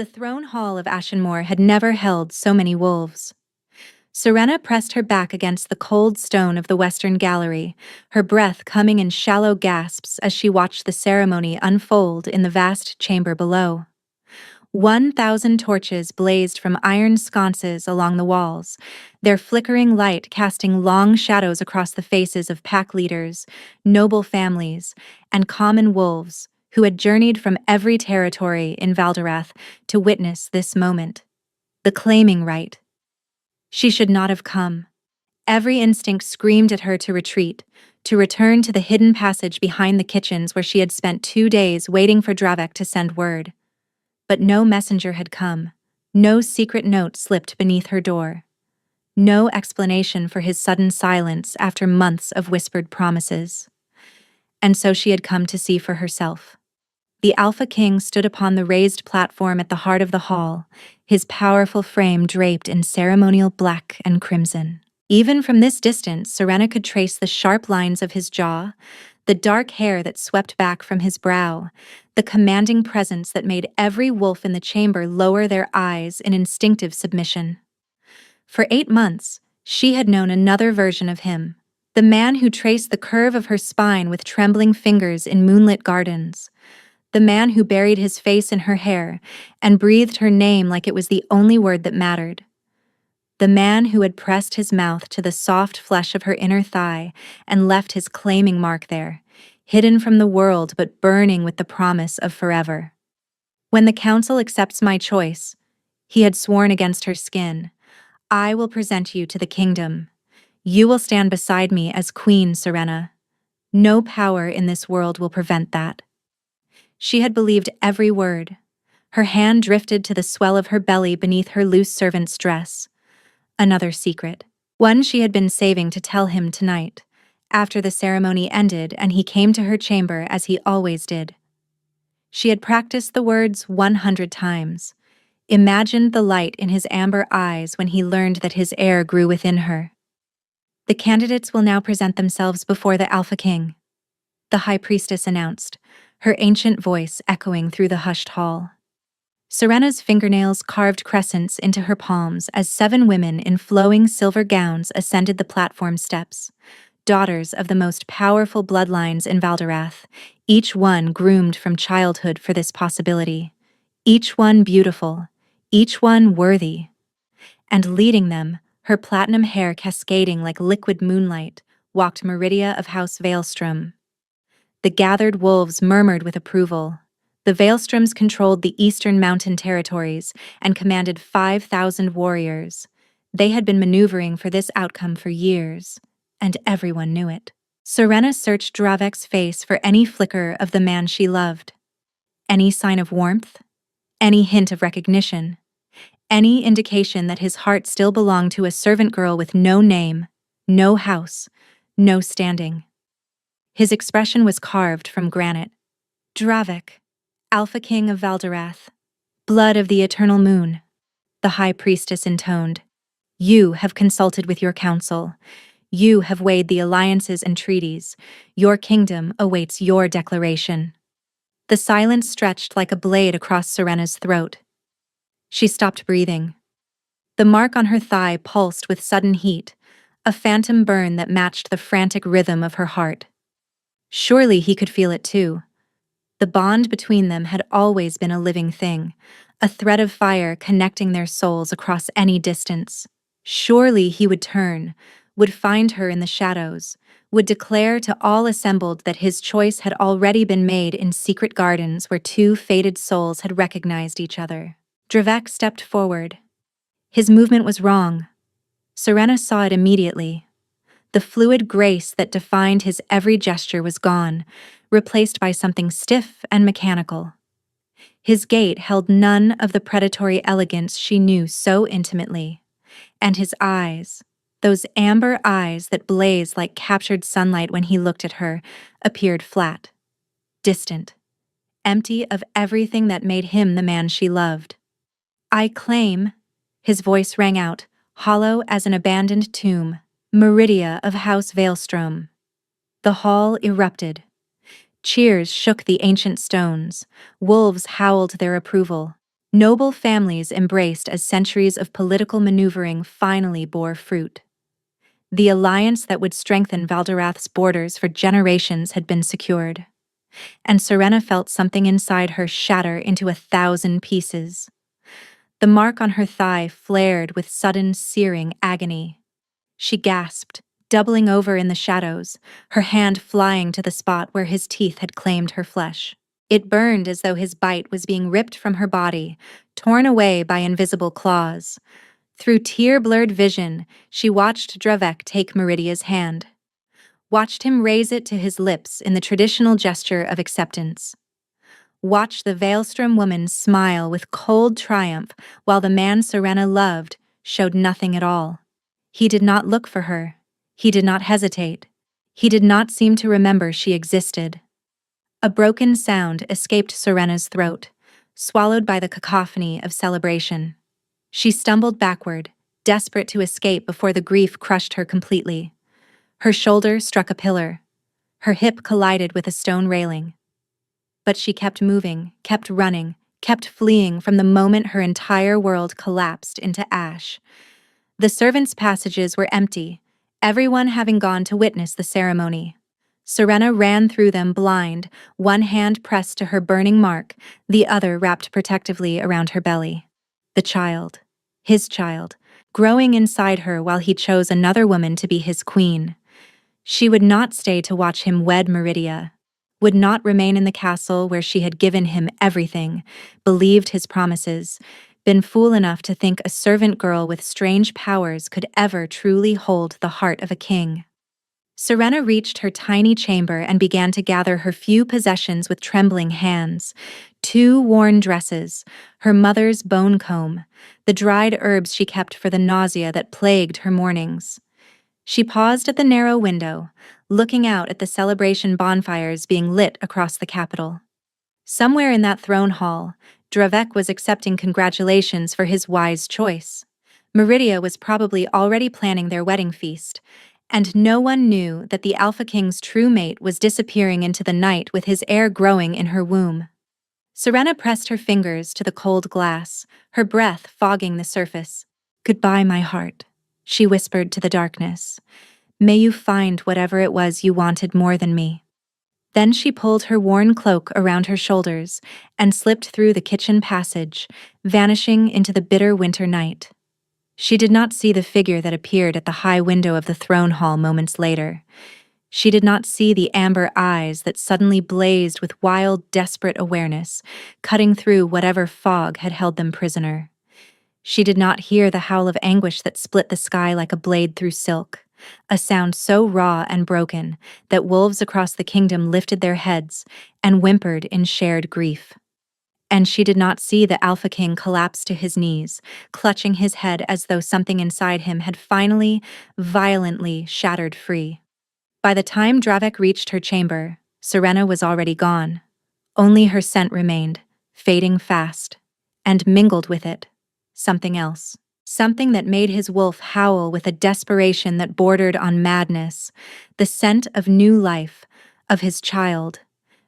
The throne hall of Ashenmore had never held so many wolves. Serena pressed her back against the cold stone of the western gallery, her breath coming in shallow gasps as she watched the ceremony unfold in the vast chamber below. 1,000 torches blazed from iron sconces along the walls, their flickering light casting long shadows across the faces of pack leaders, noble families, and common wolves who had journeyed from every territory in Valderath to witness this moment. The claiming right. She should not have come. Every instinct screamed at her to retreat, to return to the hidden passage behind the kitchens where she had spent 2 days waiting for Dravek to send word. But no messenger had come. No secret note slipped beneath her door. No explanation for his sudden silence after months of whispered promises. And so she had come to see for herself. The Alpha King stood upon the raised platform at the heart of the hall, his powerful frame draped in ceremonial black and crimson. Even from this distance, Serena could trace the sharp lines of his jaw, the dark hair that swept back from his brow, the commanding presence that made every wolf in the chamber lower their eyes in instinctive submission. For 8 months, she had known another version of him, the man who traced the curve of her spine with trembling fingers in moonlit gardens, the man who buried his face in her hair and breathed her name like it was the only word that mattered. The man who had pressed his mouth to the soft flesh of her inner thigh and left his claiming mark there, hidden from the world but burning with the promise of forever. When the council accepts my choice, he had sworn against her skin, I will present you to the kingdom. You will stand beside me as Queen Serena. No power in this world will prevent that. She had believed every word. Her hand drifted to the swell of her belly beneath her loose servant's dress. Another secret, one she had been saving to tell him tonight, after the ceremony ended and he came to her chamber as he always did. She had practiced the words 100 times, imagined the light in his amber eyes when he learned that his heir grew within her. The candidates will now present themselves before the Alpha King, the High Priestess announced, her ancient voice echoing through the hushed hall. Serena's fingernails carved crescents into her palms as 7 women in flowing silver gowns ascended the platform steps, daughters of the most powerful bloodlines in Valderath, each one groomed from childhood for this possibility, each one beautiful, each one worthy. And leading them, her platinum hair cascading like liquid moonlight, walked Meridia of House Veilstrom. The gathered wolves murmured with approval. The Veilstroms controlled the eastern mountain territories and commanded 5,000 warriors. They had been maneuvering for this outcome for years, and everyone knew it. Serena searched Dravek's face for any flicker of the man she loved. Any sign of warmth? Any hint of recognition? Any indication that his heart still belonged to a servant girl with no name, no house, no standing? His expression was carved from granite. Dravek, Alpha King of Valderath, blood of the eternal moon, the High Priestess intoned. You have consulted with your council. You have weighed the alliances and treaties. Your kingdom awaits your declaration. The silence stretched like a blade across Serena's throat. She stopped breathing. The mark on her thigh pulsed with sudden heat, a phantom burn that matched the frantic rhythm of her heart. Surely he could feel it too. The bond between them had always been a living thing, a thread of fire connecting their souls across any distance. Surely he would turn, would find her in the shadows, would declare to all assembled that his choice had already been made in secret gardens where 2 fated souls had recognized each other. Dravek stepped forward. His movement was wrong. Serena saw it immediately. The fluid grace that defined his every gesture was gone, replaced by something stiff and mechanical. His gait held none of the predatory elegance she knew so intimately, and his eyes, those amber eyes that blazed like captured sunlight when he looked at her, appeared flat, distant, empty of everything that made him the man she loved. I claim, his voice rang out, hollow as an abandoned tomb, Meridia of House Veilstrom. The hall erupted. Cheers shook the ancient stones. Wolves howled their approval. Noble families embraced as centuries of political maneuvering finally bore fruit. The alliance that would strengthen Valderath's borders for generations had been secured, and Serena felt something inside her shatter into 1,000 pieces. The mark on her thigh flared with sudden, searing agony. She gasped, doubling over in the shadows, her hand flying to the spot where his teeth had claimed her flesh. It burned as though his bite was being ripped from her body, torn away by invisible claws. Through tear-blurred vision, she watched Dravek take Meridia's hand, watched him raise it to his lips in the traditional gesture of acceptance. Watched the Veilstrom woman smile with cold triumph while the man Serena loved showed nothing at all. He did not look for her. He did not hesitate. He did not seem to remember she existed. A broken sound escaped Serena's throat, swallowed by the cacophony of celebration. She stumbled backward, desperate to escape before the grief crushed her completely. Her shoulder struck a pillar. Her hip collided with a stone railing. But she kept moving, kept running, kept fleeing from the moment her entire world collapsed into ash. The servants' passages were empty, everyone having gone to witness the ceremony. Serena ran through them blind, one hand pressed to her burning mark, the other wrapped protectively around her belly. The child, his child, growing inside her while he chose another woman to be his queen. She would not stay to watch him wed Meridia, would not remain in the castle where she had given him everything, believed his promises, been fool enough to think a servant girl with strange powers could ever truly hold the heart of a king. Serena reached her tiny chamber and began to gather her few possessions with trembling hands. 2 worn dresses, her mother's bone comb, the dried herbs she kept for the nausea that plagued her mornings. She paused at the narrow window, looking out at the celebration bonfires being lit across the capital. Somewhere in that throne hall, Dravek was accepting congratulations for his wise choice. Meridia was probably already planning their wedding feast, and no one knew that the Alpha King's true mate was disappearing into the night with his heir growing in her womb. Serena pressed her fingers to the cold glass, her breath fogging the surface. "Goodbye, my heart," she whispered to the darkness. "May you find whatever it was you wanted more than me." Then she pulled her worn cloak around her shoulders and slipped through the kitchen passage, vanishing into the bitter winter night. She did not see the figure that appeared at the high window of the throne hall moments later. She did not see the amber eyes that suddenly blazed with wild, desperate awareness, cutting through whatever fog had held them prisoner. She did not hear the howl of anguish that split the sky like a blade through silk, a sound so raw and broken that wolves across the kingdom lifted their heads and whimpered in shared grief. And she did not see the Alpha King collapse to his knees, clutching his head as though something inside him had finally, violently shattered free. By the time Dravek reached her chamber, Serena was already gone. Only her scent remained, fading fast, and mingled with it, something else. Something that made his wolf howl with a desperation that bordered on madness, the scent of new life, of his child,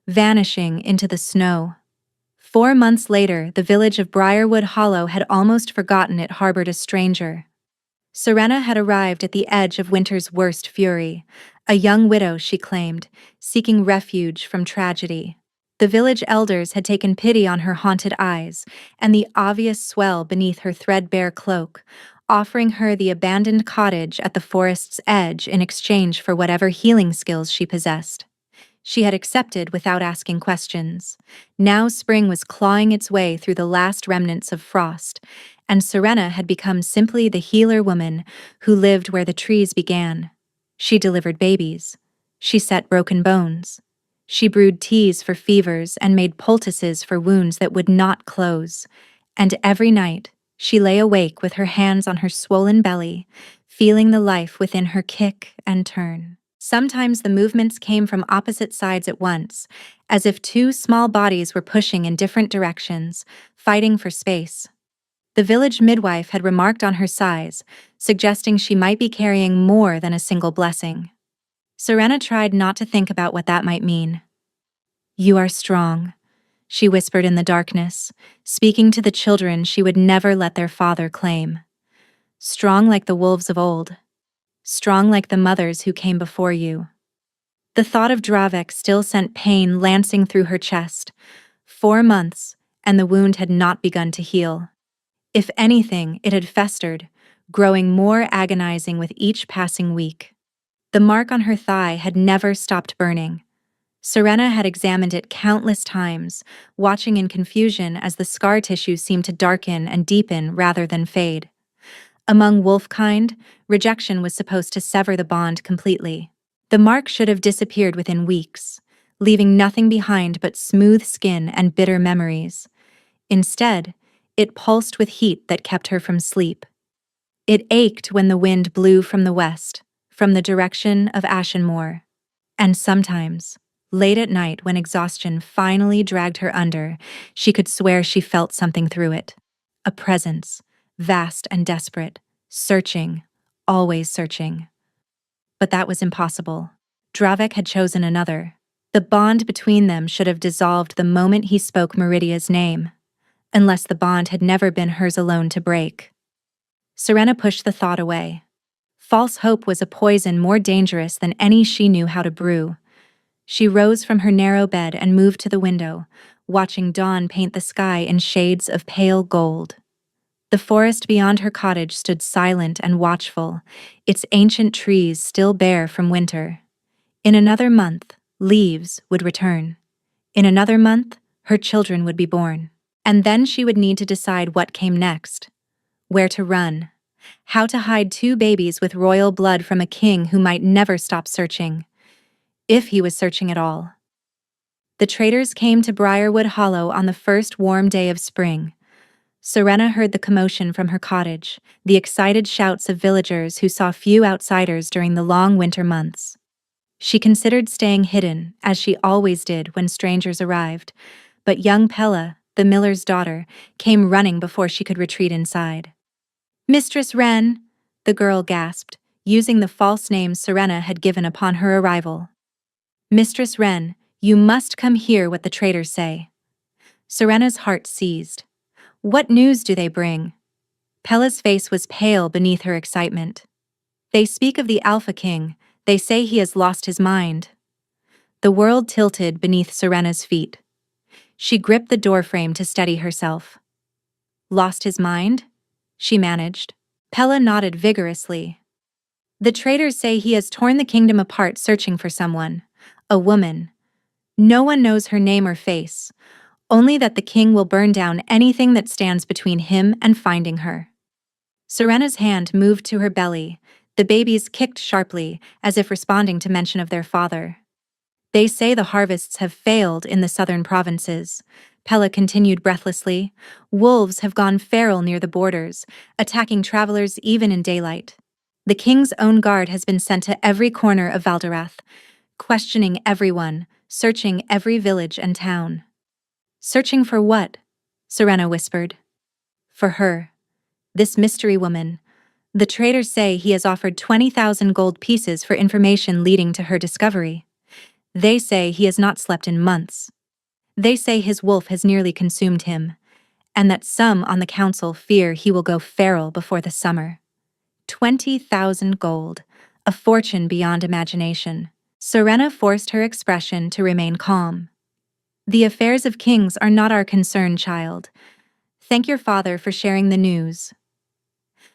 vanishing into the snow. 4 months later, the village of Briarwood Hollow had almost forgotten it harbored a stranger. Serena had arrived at the edge of winter's worst fury, a young widow, she claimed, seeking refuge from tragedy. The village elders had taken pity on her haunted eyes and the obvious swell beneath her threadbare cloak, offering her the abandoned cottage at the forest's edge in exchange for whatever healing skills she possessed. She had accepted without asking questions. Now spring was clawing its way through the last remnants of frost, and Serena had become simply the healer woman who lived where the trees began. She delivered babies. She set broken bones. She brewed teas for fevers and made poultices for wounds that would not close. And every night, she lay awake with her hands on her swollen belly, feeling the life within her kick and turn. Sometimes the movements came from opposite sides at once, as if 2 small bodies were pushing in different directions, fighting for space. The village midwife had remarked on her size, suggesting she might be carrying more than a single blessing. Serena tried not to think about what that might mean. "You are strong," she whispered in the darkness, speaking to the children she would never let their father claim. Strong like the wolves of old. Strong like the mothers who came before you. The thought of Dravek still sent pain lancing through her chest. 4 months, and the wound had not begun to heal. If anything, it had festered, growing more agonizing with each passing week. The mark on her thigh had never stopped burning. Serena had examined it countless times, watching in confusion as the scar tissue seemed to darken and deepen rather than fade. Among wolfkind, rejection was supposed to sever the bond completely. The mark should have disappeared within weeks, leaving nothing behind but smooth skin and bitter memories. Instead, it pulsed with heat that kept her from sleep. It ached when the wind blew from the west, from the direction of Ashenmoor. And sometimes, late at night when exhaustion finally dragged her under, she could swear she felt something through it. A presence, vast and desperate, searching, always searching. But that was impossible. Dravek had chosen another. The bond between them should have dissolved the moment he spoke Meridia's name, unless the bond had never been hers alone to break. Serena pushed the thought away. False hope was a poison more dangerous than any she knew how to brew. She rose from her narrow bed and moved to the window, watching dawn paint the sky in shades of pale gold. The forest beyond her cottage stood silent and watchful, its ancient trees still bare from winter. In another month, leaves would return. In another month, her children would be born. And then she would need to decide what came next. Where to run. How to hide 2 babies with royal blood from a king who might never stop searching. If he was searching at all. The traders came to Briarwood Hollow on the first warm day of spring. Serena heard the commotion from her cottage, the excited shouts of villagers who saw few outsiders during the long winter months. She considered staying hidden, as she always did when strangers arrived, but young Pella, the miller's daughter, came running before she could retreat inside. "Mistress Wren," the girl gasped, using the false name Serena had given upon her arrival. "Mistress Wren, you must come hear what the traders say." Serena's heart seized. What news do they bring? Pella's face was pale beneath her excitement. "They speak of the Alpha King. They say he has lost his mind." The world tilted beneath Serena's feet. She gripped the doorframe to steady herself. "Lost his mind?" she managed. Pella nodded vigorously. "The traders say he has torn the kingdom apart searching for someone. A woman. No one knows her name or face. Only that the king will burn down anything that stands between him and finding her." Serena's hand moved to her belly. The babies kicked sharply, as if responding to mention of their father. "They say the harvests have failed in the southern provinces," Pella continued breathlessly. "Wolves have gone feral near the borders, attacking travelers even in daylight. The king's own guard has been sent to every corner of Valderath, questioning everyone, searching every village and town." "Searching for what?" Serena whispered. "For her. This mystery woman. The traders say he has offered 20,000 gold pieces for information leading to her discovery. They say he has not slept in months. They say his wolf has nearly consumed him, and that some on the council fear he will go feral before the summer. 20,000 gold, a fortune beyond imagination." Serena forced her expression to remain calm. "The affairs of kings are not our concern, child. Thank your father for sharing the news."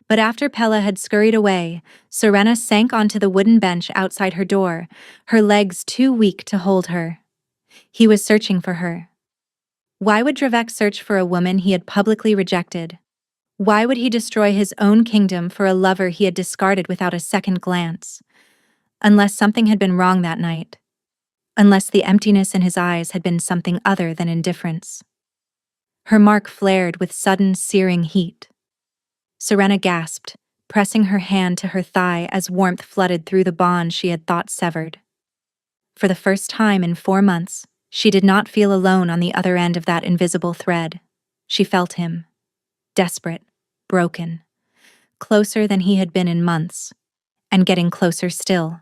But after Pella had scurried away, Serena sank onto the wooden bench outside her door, her legs too weak to hold her. He was searching for her. Why would Dravek search for a woman he had publicly rejected? Why would he destroy his own kingdom for a lover he had discarded without a second glance? Unless something had been wrong that night. Unless the emptiness in his eyes had been something other than indifference. Her mark flared with sudden, searing heat. Serena gasped, pressing her hand to her thigh as warmth flooded through the bond she had thought severed. For the first time in 4 months, she did not feel alone on the other end of that invisible thread. She felt him. Desperate, broken. Closer than he had been in months. And getting closer still.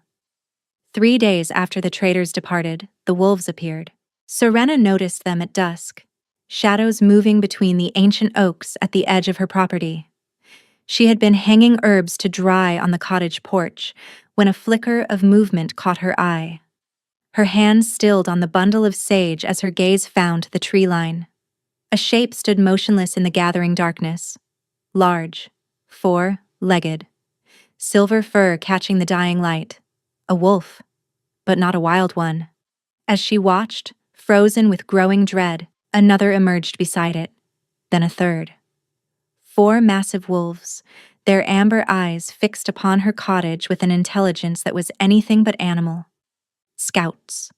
3 days after the traders departed, the wolves appeared. Serena noticed them at dusk, shadows moving between the ancient oaks at the edge of her property. She had been hanging herbs to dry on the cottage porch when a flicker of movement caught her eye. Her hands stilled on the bundle of sage as her gaze found the tree line. A shape stood motionless in the gathering darkness. Large, four-legged, silver fur catching the dying light. A wolf, but not a wild one. As she watched, frozen with growing dread, another emerged beside it. Then a third. 4 massive wolves, their amber eyes fixed upon her cottage with an intelligence that was anything but animal. Scouts.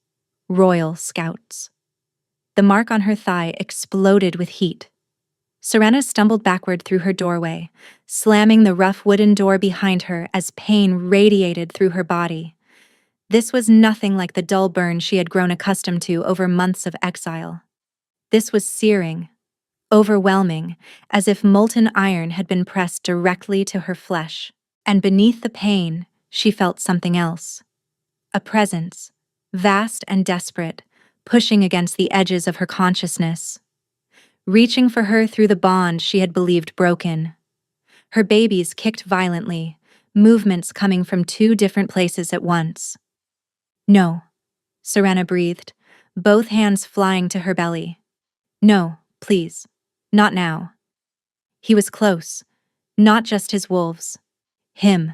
Royal scouts. The mark on her thigh exploded with heat. Serena stumbled backward through her doorway, slamming the rough wooden door behind her as pain radiated through her body. This was nothing like the dull burn she had grown accustomed to over months of exile. This was searing, overwhelming, as if molten iron had been pressed directly to her flesh. And beneath the pain, she felt something else. A presence, vast and desperate, pushing against the edges of her consciousness. Reaching for her through the bond she had believed broken. Her babies kicked violently, movements coming from 2 different places at once. "No," Serena breathed, both hands flying to her belly. "No, please. Not now." He was close, not just his wolves. Him.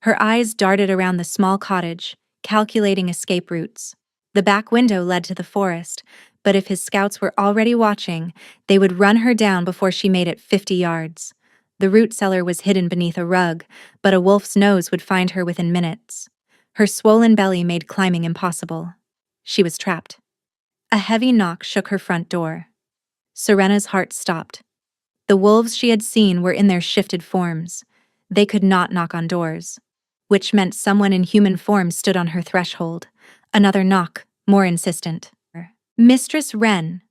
Her eyes darted around the small cottage, calculating escape routes. The back window led to the forest, but if his scouts were already watching, they would run her down before she made it 50 yards. The root cellar was hidden beneath a rug, but a wolf's nose would find her within minutes. Her swollen belly made climbing impossible. She was trapped. A heavy knock shook her front door. Serena's heart stopped. The wolves she had seen were in their shifted forms. They could not knock on doors, which meant someone in human form stood on her threshold. Another knock, more insistent. "Mistress Wren."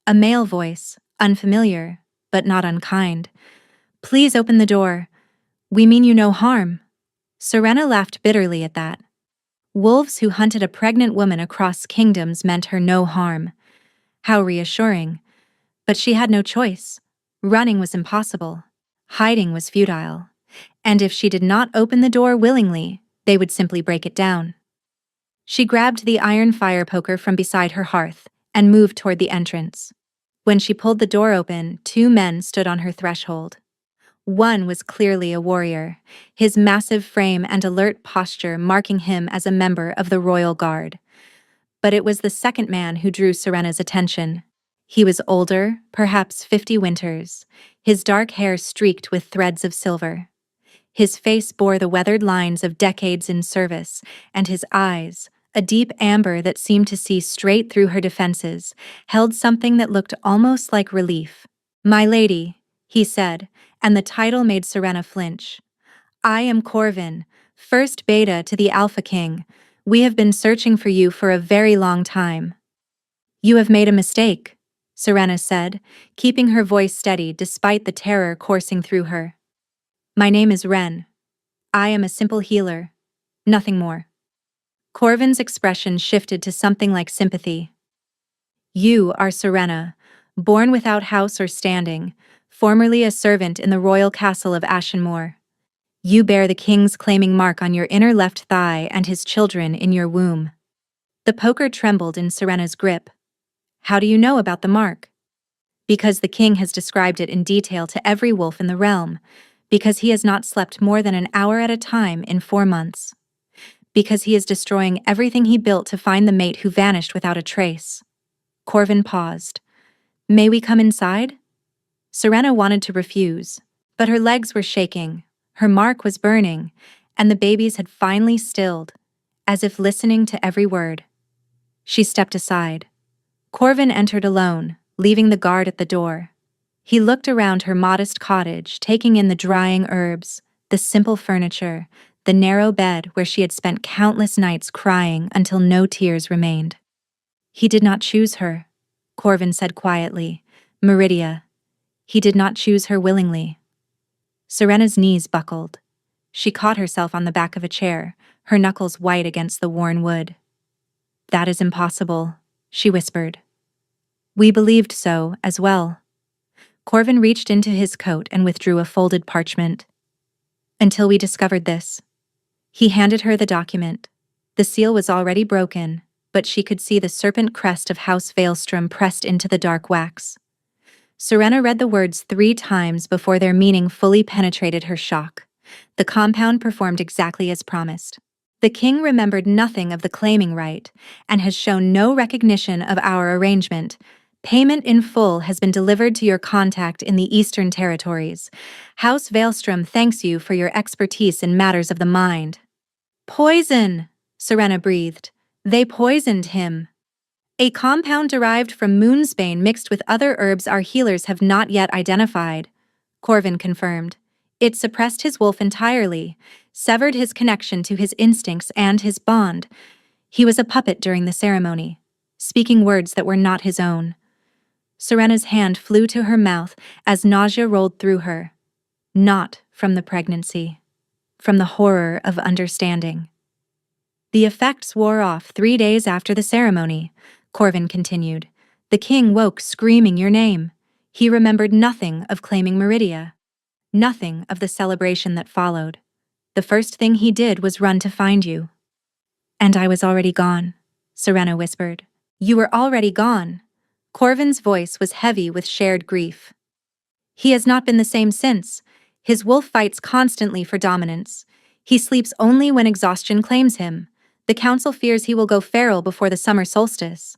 A male voice, unfamiliar, but not unkind. "Please open the door. We mean you no harm." Serena laughed bitterly at that. Wolves who hunted a pregnant woman across kingdoms meant her no harm. How reassuring. But she had no choice. Running was impossible. Hiding was futile. And if she did not open the door willingly, they would simply break it down. She grabbed the iron fire poker from beside her hearth and moved toward the entrance. When she pulled the door open, 2 men stood on her threshold. One was clearly a warrior, his massive frame and alert posture marking him as a member of the royal guard. But it was the second man who drew Serena's attention. He was older, perhaps 50 winters, his dark hair streaked with threads of silver. His face bore the weathered lines of decades in service, and his eyes, a deep amber that seemed to see straight through her defenses, held something that looked almost like relief. "My lady," he said, and the title made Serena flinch. "I am Corvin, first beta to the Alpha King. We have been searching for you for a very long time." "You have made a mistake," Serena said, keeping her voice steady despite the terror coursing through her. "My name is Wren. I am a simple healer. Nothing more." Corvin's expression shifted to something like sympathy. "You are Serena, born without house or standing, formerly a servant in the royal castle of Ashenmoor. You bear the king's claiming mark on your inner left thigh and his children in your womb." The poker trembled in Serena's grip. "How do you know about the mark?" "Because the king has described it in detail to every wolf in the realm. Because he has not slept more than an hour at a time in 4 months. Because he is destroying everything he built to find the mate who vanished without a trace." Corvin paused. "May we come inside?" Serena wanted to refuse, but her legs were shaking, her mark was burning, and the babies had finally stilled, as if listening to every word. She stepped aside. Corvin entered alone, leaving the guard at the door. He looked around her modest cottage, taking in the drying herbs, the simple furniture, the narrow bed where she had spent countless nights crying until no tears remained. "He did not choose her," Corvin said quietly. "Meridia. He did not choose her willingly." Serena's knees buckled. She caught herself on the back of a chair, her knuckles white against the worn wood. "That is impossible," she whispered. We believed so, as well. Corvin reached into his coat and withdrew a folded parchment. Until we discovered this. He handed her the document. The seal was already broken, but she could see the serpent crest of House Veilstrom pressed into the dark wax. Serena read the words 3 times before their meaning fully penetrated her shock. The compound performed exactly as promised. The king remembered nothing of the claiming right and has shown no recognition of our arrangement. Payment in full has been delivered to your contact in the Eastern Territories. House Veilstrom thanks you for your expertise in matters of the mind. Poison, Serena breathed. They poisoned him. A compound derived from moonsbane mixed with other herbs our healers have not yet identified, Corvin confirmed. It suppressed his wolf entirely, severed his connection to his instincts and his bond. He was a puppet during the ceremony, speaking words that were not his own. Serena's hand flew to her mouth as nausea rolled through her. Not from the pregnancy, from the horror of understanding. The effects wore off 3 days after the ceremony, Corvin continued. The king woke screaming your name. He remembered nothing of claiming Meridia. Nothing of the celebration that followed. The first thing he did was run to find you. And I was already gone, Serena whispered. You were already gone. Corvin's voice was heavy with shared grief. He has not been the same since. His wolf fights constantly for dominance. He sleeps only when exhaustion claims him. The council fears he will go feral before the summer solstice.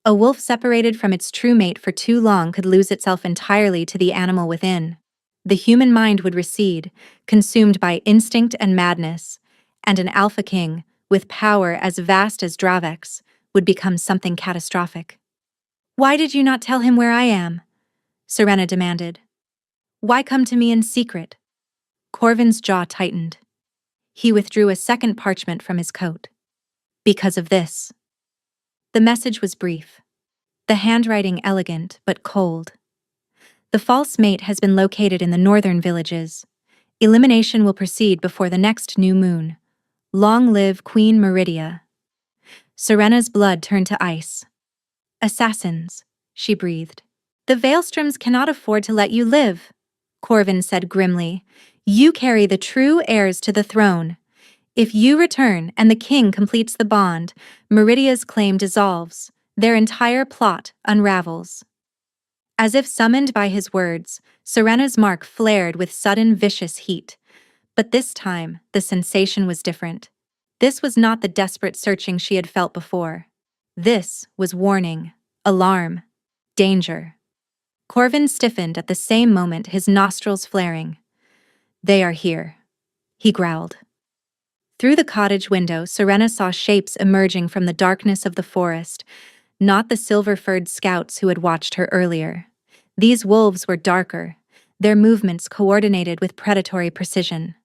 A wolf separated from its true mate for too long could lose itself entirely to the animal within. The human mind would recede, consumed by instinct and madness, and an alpha king, with power as vast as Dravek's, would become something catastrophic. Why did you not tell him where I am? Serena demanded. Why come to me in secret? Corvin's jaw tightened. He withdrew a second parchment from his coat. Because of this. The message was brief. The handwriting elegant but cold. The false mate has been located in the northern villages. Elimination will proceed before the next new moon. Long live Queen Meridia. Serena's blood turned to ice. Assassins, she breathed. The Veilstroms cannot afford to let you live, Corvin said grimly. You carry the true heirs to the throne. If you return and the king completes the bond, Meridia's claim dissolves. Their entire plot unravels. As if summoned by his words, Serena's mark flared with sudden vicious heat. But this time, the sensation was different. This was not the desperate searching she had felt before. This was warning, alarm, danger. Corvin stiffened at the same moment, his nostrils flaring. They are here, he growled. Through the cottage window, Serena saw shapes emerging from the darkness of the forest, not the silver-furred scouts who had watched her earlier. These wolves were darker, their movements coordinated with predatory precision.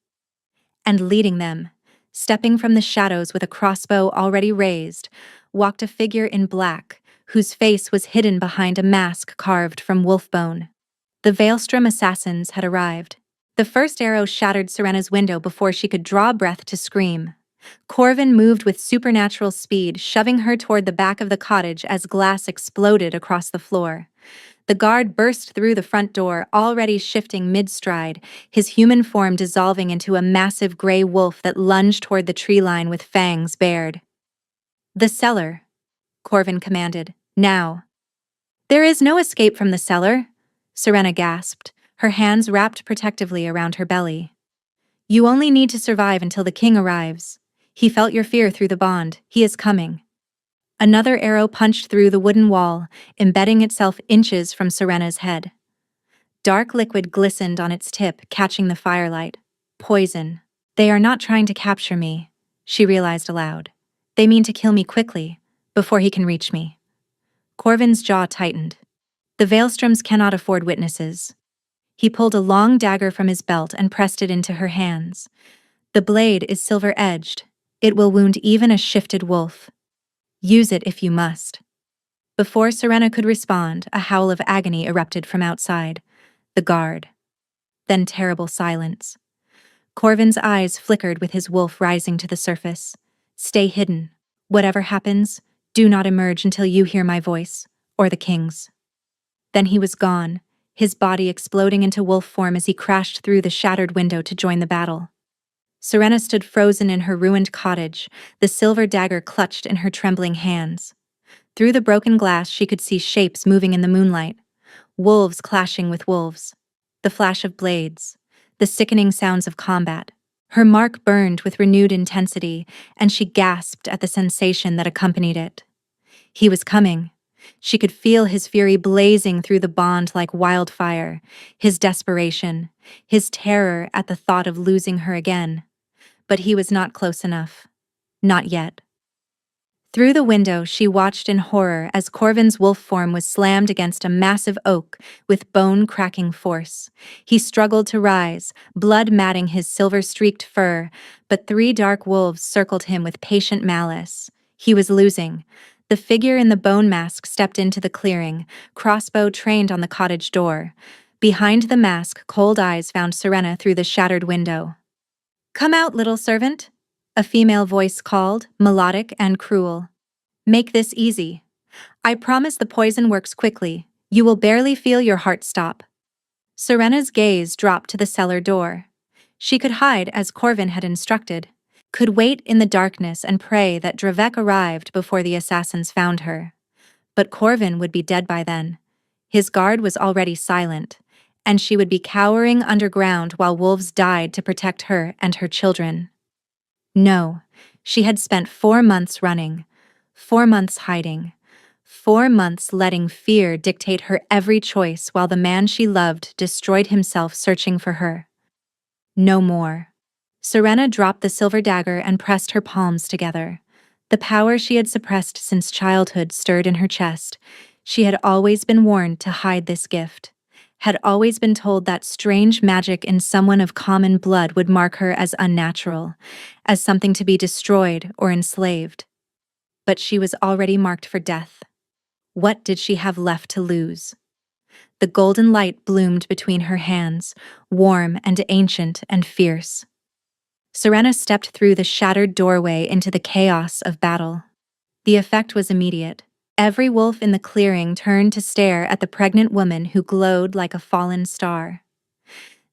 And leading them, stepping from the shadows with a crossbow already raised, walked a figure in black, whose face was hidden behind a mask carved from wolf bone. The Veilstrom assassins had arrived. The first arrow shattered Serena's window before she could draw breath to scream. Corvin moved with supernatural speed, shoving her toward the back of the cottage as glass exploded across the floor. The guard burst through the front door, already shifting mid-stride, his human form dissolving into a massive gray wolf that lunged toward the tree line with fangs bared. The cellar, Corvin commanded. Now. There is no escape from the cellar, Serena gasped, her hands wrapped protectively around her belly. You only need to survive until the king arrives. He felt your fear through the bond. He is coming. Another arrow punched through the wooden wall, embedding itself inches from Serena's head. Dark liquid glistened on its tip, catching the firelight. Poison. They are not trying to capture me, she realized aloud. They mean to kill me quickly, before he can reach me. Corvin's jaw tightened. The Veilstroms cannot afford witnesses. He pulled a long dagger from his belt and pressed it into her hands. The blade is silver-edged. It will wound even a shifted wolf. Use it if you must. Before Serena could respond, a howl of agony erupted from outside. The guard. Then terrible silence. Corvin's eyes flickered with his wolf rising to the surface. Stay hidden. Whatever happens, do not emerge until you hear my voice, or the king's. Then he was gone, his body exploding into wolf form as he crashed through the shattered window to join the battle. Serena stood frozen in her ruined cottage, the silver dagger clutched in her trembling hands. Through the broken glass she could see shapes moving in the moonlight, wolves clashing with wolves, the flash of blades, the sickening sounds of combat. Her mark burned with renewed intensity, and she gasped at the sensation that accompanied it. He was coming. She could feel his fury blazing through the bond like wildfire, his desperation, his terror at the thought of losing her again. But he was not close enough. Not yet. Through the window, she watched in horror as Corvin's wolf form was slammed against a massive oak with bone-cracking force. He struggled to rise, blood matting his silver-streaked fur, but 3 dark wolves circled him with patient malice. He was losing. The figure in the bone mask stepped into the clearing, crossbow trained on the cottage door. Behind the mask, cold eyes found Serena through the shattered window. "Come out, little servant," a female voice called, melodic and cruel. "Make this easy. I promise the poison works quickly. You will barely feel your heart stop." Serena's gaze dropped to the cellar door. She could hide as Corvin had instructed, could wait in the darkness and pray that Dravek arrived before the assassins found her. But Corvin would be dead by then. His guard was already silent, and she would be cowering underground while wolves died to protect her and her children. No, she had spent 4 months running, 4 months hiding, 4 months letting fear dictate her every choice while the man she loved destroyed himself searching for her. No more. Serena dropped the silver dagger and pressed her palms together. The power she had suppressed since childhood stirred in her chest. She had always been warned to hide this gift, had always been told that strange magic in someone of common blood would mark her as unnatural, as something to be destroyed or enslaved. But she was already marked for death. What did she have left to lose? The golden light bloomed between her hands, warm and ancient and fierce. Serena stepped through the shattered doorway into the chaos of battle. The effect was immediate. Every wolf in the clearing turned to stare at the pregnant woman who glowed like a fallen star.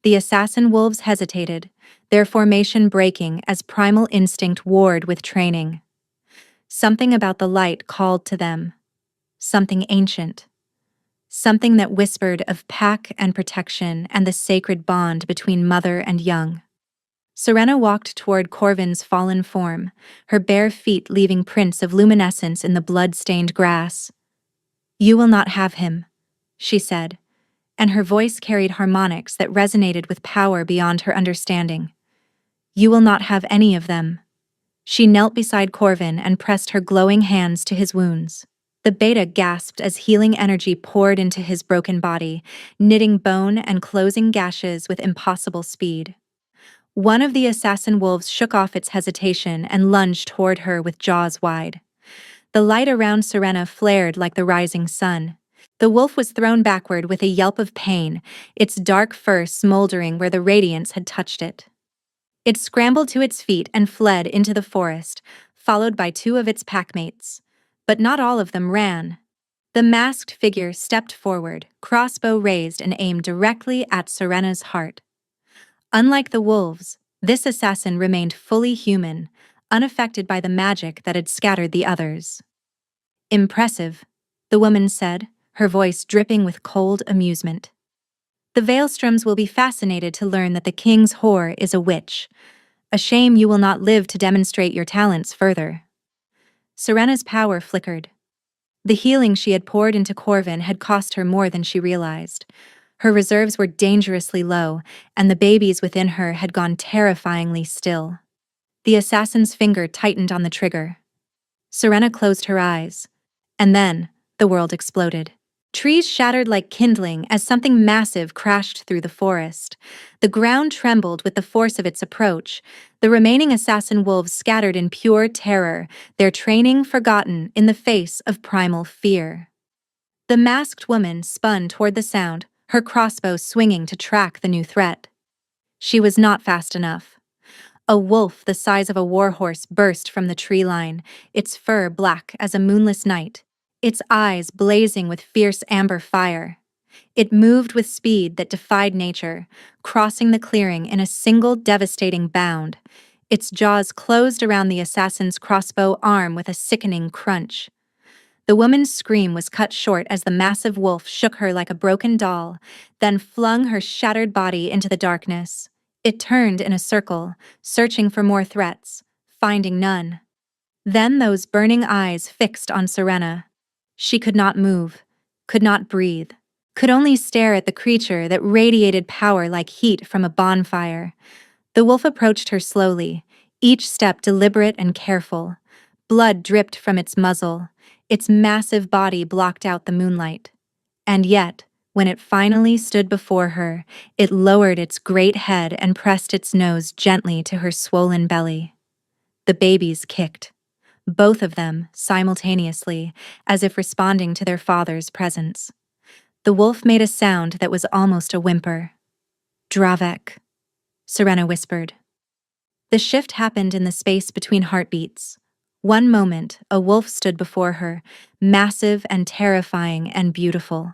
The assassin wolves hesitated, their formation breaking as primal instinct warred with training. Something about the light called to them. Something ancient. Something that whispered of pack and protection and the sacred bond between mother and young. Serena walked toward Corvin's fallen form, her bare feet leaving prints of luminescence in the blood-stained grass. "You will not have him," she said, and her voice carried harmonics that resonated with power beyond her understanding. "You will not have any of them." She knelt beside Corvin and pressed her glowing hands to his wounds. The beta gasped as healing energy poured into his broken body, knitting bone and closing gashes with impossible speed. One of the assassin wolves shook off its hesitation and lunged toward her with jaws wide. The light around Serena flared like the rising sun. The wolf was thrown backward with a yelp of pain, its dark fur smoldering where the radiance had touched it. It scrambled to its feet and fled into the forest, followed by 2 of its packmates. But not all of them ran. The masked figure stepped forward, crossbow raised and aimed directly at Serena's heart. Unlike the wolves, this assassin remained fully human, unaffected by the magic that had scattered the others. "Impressive," the woman said, her voice dripping with cold amusement. "The Veilstroms will be fascinated to learn that the king's whore is a witch. A shame you will not live to demonstrate your talents further." Serena's power flickered. The healing she had poured into Corvin had cost her more than she realized. Her reserves were dangerously low, and the babies within her had gone terrifyingly still. The assassin's finger tightened on the trigger. Serena closed her eyes. And then, the world exploded. Trees shattered like kindling as something massive crashed through the forest. The ground trembled with the force of its approach. The remaining assassin wolves scattered in pure terror, their training forgotten in the face of primal fear. The masked woman spun toward the sound, her crossbow swinging to track the new threat. She was not fast enough. A wolf the size of a warhorse burst from the tree line, its fur black as a moonless night, its eyes blazing with fierce amber fire. It moved with speed that defied nature, crossing the clearing in a single devastating bound. Its jaws closed around the assassin's crossbow arm with a sickening crunch. The woman's scream was cut short as the massive wolf shook her like a broken doll, then flung her shattered body into the darkness. It turned in a circle, searching for more threats, finding none. Then those burning eyes fixed on Serena. She could not move, could not breathe, could only stare at the creature that radiated power like heat from a bonfire. The wolf approached her slowly, each step deliberate and careful. Blood dripped from its muzzle. Its massive body blocked out the moonlight. And yet, when it finally stood before her, it lowered its great head and pressed its nose gently to her swollen belly. The babies kicked, both of them simultaneously, as if responding to their father's presence. The wolf made a sound that was almost a whimper. "Dravek," Serena whispered. The shift happened in the space between heartbeats. One moment, a wolf stood before her, massive and terrifying and beautiful.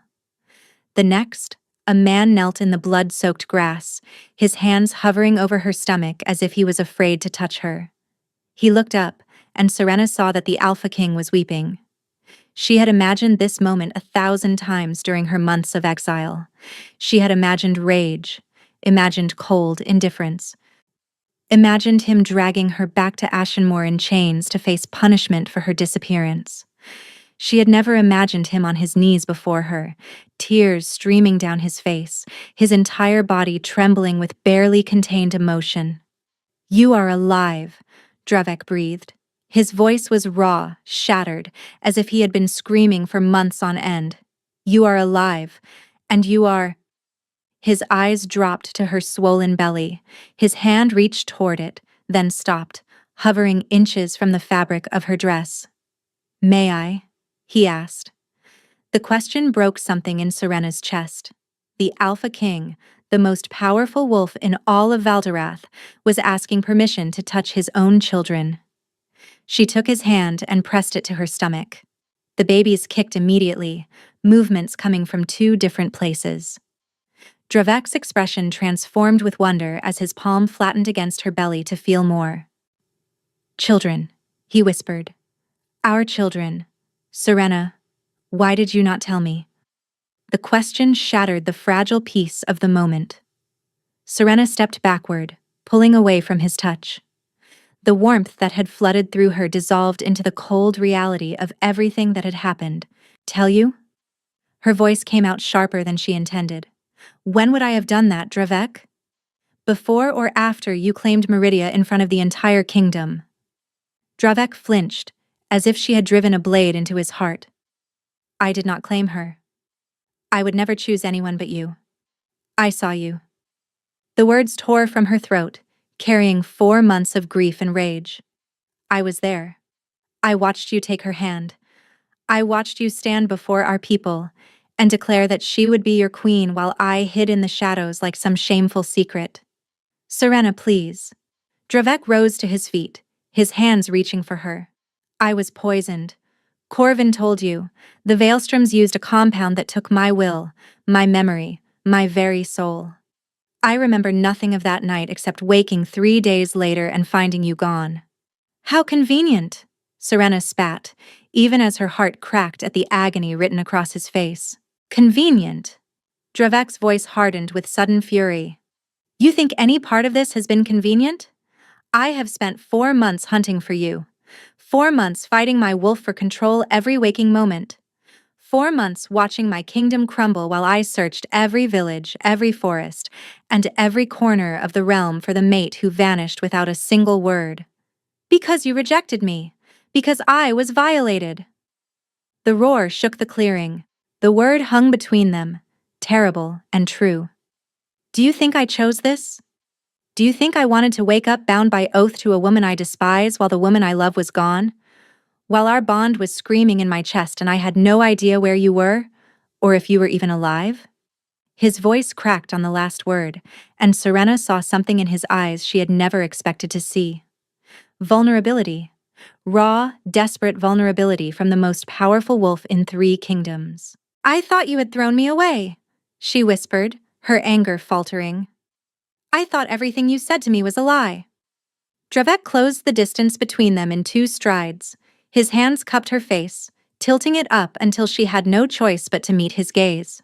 The next, a man knelt in the blood-soaked grass, his hands hovering over her stomach as if he was afraid to touch her. He looked up, and Serena saw that the Alpha King was weeping. She had imagined this moment 1,000 times during her months of exile. She had imagined rage, imagined cold indifference, imagined him dragging her back to Ashenmoor in chains to face punishment for her disappearance. She had never imagined him on his knees before her, tears streaming down his face, his entire body trembling with barely contained emotion. "You are alive," Dravek breathed. His voice was raw, shattered, as if he had been screaming for months on end. "You are alive, and you are—" His eyes dropped to her swollen belly. His hand reached toward it, then stopped, hovering inches from the fabric of her dress. "May I?" he asked. The question broke something in Serena's chest. The Alpha King, the most powerful wolf in all of Valderath, was asking permission to touch his own children. She took his hand and pressed it to her stomach. The babies kicked immediately, movements coming from 2 different places. Dravek's expression transformed with wonder as his palm flattened against her belly to feel more. "Children," he whispered. "Our children. Serena, why did you not tell me?" The question shattered the fragile peace of the moment. Serena stepped backward, pulling away from his touch. The warmth that had flooded through her dissolved into the cold reality of everything that had happened. "Tell you?" Her voice came out sharper than she intended. "When would I have done that, Dravek? Before or after you claimed Meridia in front of the entire kingdom?" Dravek flinched, as if she had driven a blade into his heart. "I did not claim her. I would never choose anyone but you. I saw you." The words tore from her throat, carrying 4 months of grief and rage. "I was there. I watched you take her hand. I watched you stand before our people and declare that she would be your queen while I hid in the shadows like some shameful secret." "Serena, please." Dravek rose to his feet, his hands reaching for her. "I was poisoned. Corvin told you. The Veilstroms used a compound that took my will, my memory, my very soul. I remember nothing of that night except waking 3 days later and finding you gone." "How convenient," Serena spat, even as her heart cracked at the agony written across his face. "Convenient?" Dravek's voice hardened with sudden fury. "You think any part of this has been convenient? I have spent 4 months hunting for you. 4 months fighting my wolf for control every waking moment. 4 months watching my kingdom crumble while I searched every village, every forest, and every corner of the realm for the mate who vanished without a single word. Because you rejected me. Because I was violated." The roar shook the clearing. The word hung between them, terrible and true. "Do you think I chose this? Do you think I wanted to wake up bound by oath to a woman I despise while the woman I love was gone? While our bond was screaming in my chest and I had no idea where you were, or if you were even alive?" His voice cracked on the last word, and Serena saw something in his eyes she had never expected to see. Vulnerability, Raw, desperate vulnerability from the most powerful wolf in 3 kingdoms. "I thought you had thrown me away," she whispered, her anger faltering. "I thought everything you said to me was a lie." Dravek closed the distance between them in 2 strides. His hands cupped her face, tilting it up until she had no choice but to meet his gaze.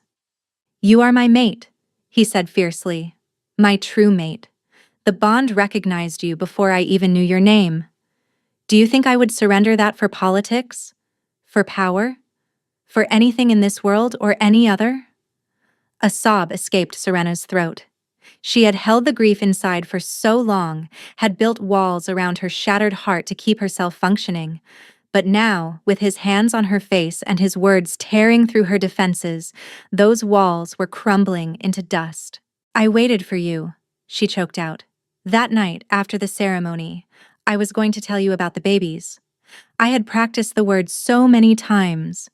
"You are my mate," he said fiercely. "My true mate. The bond recognized you before I even knew your name. Do you think I would surrender that for politics? For power? For anything in this world or any other?" A sob escaped Serena's throat. She had held the grief inside for so long, had built walls around her shattered heart to keep herself functioning. But now, with his hands on her face and his words tearing through her defenses, those walls were crumbling into dust. "I waited for you," she choked out. "That night, after the ceremony, I was going to tell you about the babies. I had practiced the words so many times."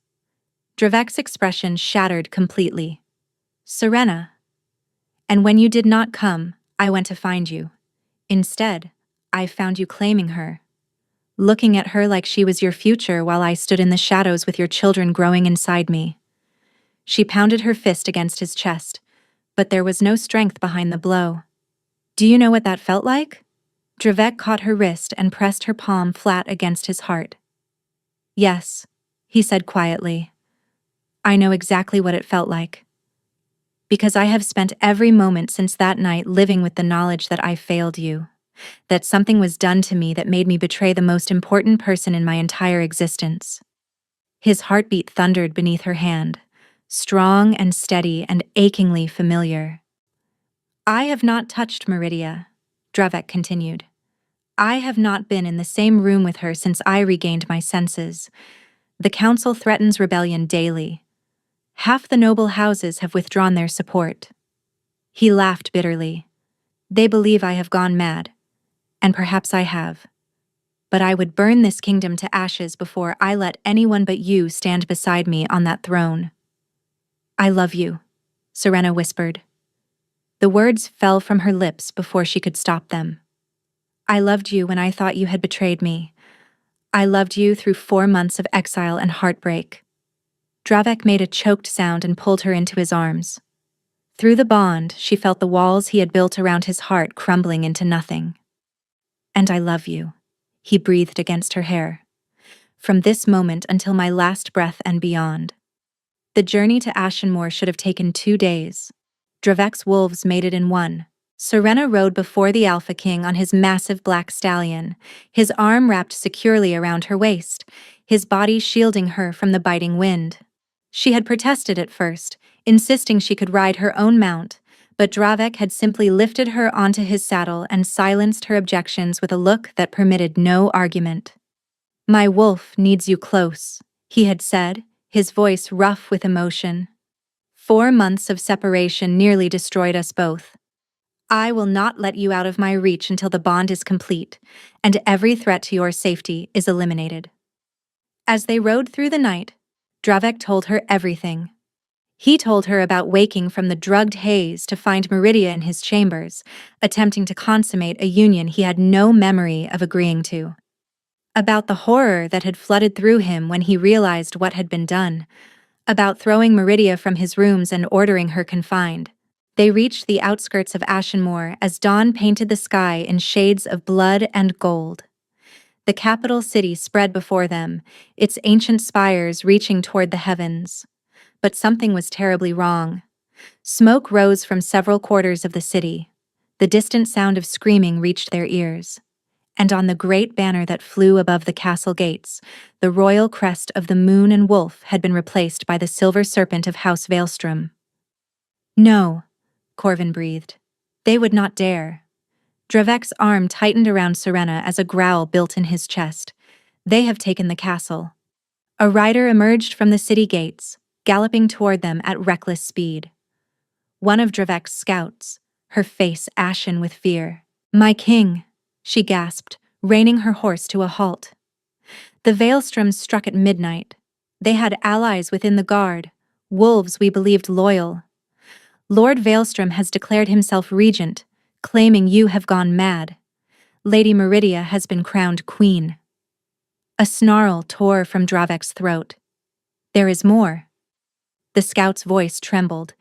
Dravek's expression shattered completely. "Serena. And when you did not come, I went to find you. Instead, I found you claiming her. Looking at her like she was your future while I stood in the shadows with your children growing inside me." She pounded her fist against his chest, but there was no strength behind the blow. "Do you know what that felt like?" Dravek caught her wrist and pressed her palm flat against his heart. "Yes," he said quietly. "I know exactly what it felt like. Because I have spent every moment since that night living with the knowledge that I failed you. That something was done to me that made me betray the most important person in my entire existence." His heartbeat thundered beneath her hand, strong and steady and achingly familiar. "I have not touched Meridia," Dravek continued. "I have not been in the same room with her since I regained my senses. The council threatens rebellion daily. Half the noble houses have withdrawn their support." He laughed bitterly. "They believe I have gone mad, and perhaps I have. But I would burn this kingdom to ashes before I let anyone but you stand beside me on that throne." "I love you," Serena whispered. The words fell from her lips before she could stop them. "I loved you when I thought you had betrayed me. I loved you through 4 months of exile and heartbreak." Dravek made a choked sound and pulled her into his arms. Through the bond, she felt the walls he had built around his heart crumbling into nothing. "And I love you," he breathed against her hair. "From this moment until my last breath and beyond." The journey to Ashenmoor should have taken 2 days. Dravek's wolves made it in 1. Serena rode before the Alpha King on his massive black stallion, his arm wrapped securely around her waist, his body shielding her from the biting wind. She had protested at first, insisting she could ride her own mount, but Dravek had simply lifted her onto his saddle and silenced her objections with a look that permitted no argument. "My wolf needs you close," he had said, his voice rough with emotion. 4 months of separation nearly destroyed us both. I will not let you out of my reach until the bond is complete, and every threat to your safety is eliminated." As they rode through the night, Dravek told her everything. He told her about waking from the drugged haze to find Meridia in his chambers, attempting to consummate a union he had no memory of agreeing to. About the horror that had flooded through him when he realized what had been done. About throwing Meridia from his rooms and ordering her confined. They reached the outskirts of Ashenmoor as dawn painted the sky in shades of blood and gold. The capital city spread before them, its ancient spires reaching toward the heavens. But something was terribly wrong. Smoke rose from several quarters of the city. The distant sound of screaming reached their ears. And on the great banner that flew above the castle gates, the royal crest of the moon and wolf had been replaced by the silver serpent of House Veilstrom. "No," Corvin breathed. "They would not dare." Dravek's arm tightened around Serena as a growl built in his chest. "They have taken the castle." A rider emerged from the city gates, galloping toward them at reckless speed. One of Dravek's scouts, her face ashen with fear. "My king," she gasped, reining her horse to a halt. "The Veilstroms struck at midnight. They had allies within the guard, wolves we believed loyal. Lord Veilstrom has declared himself regent, claiming you have gone mad. Lady Meridia has been crowned queen." A snarl tore from Dravek's throat. There is more. The scout's voice trembled.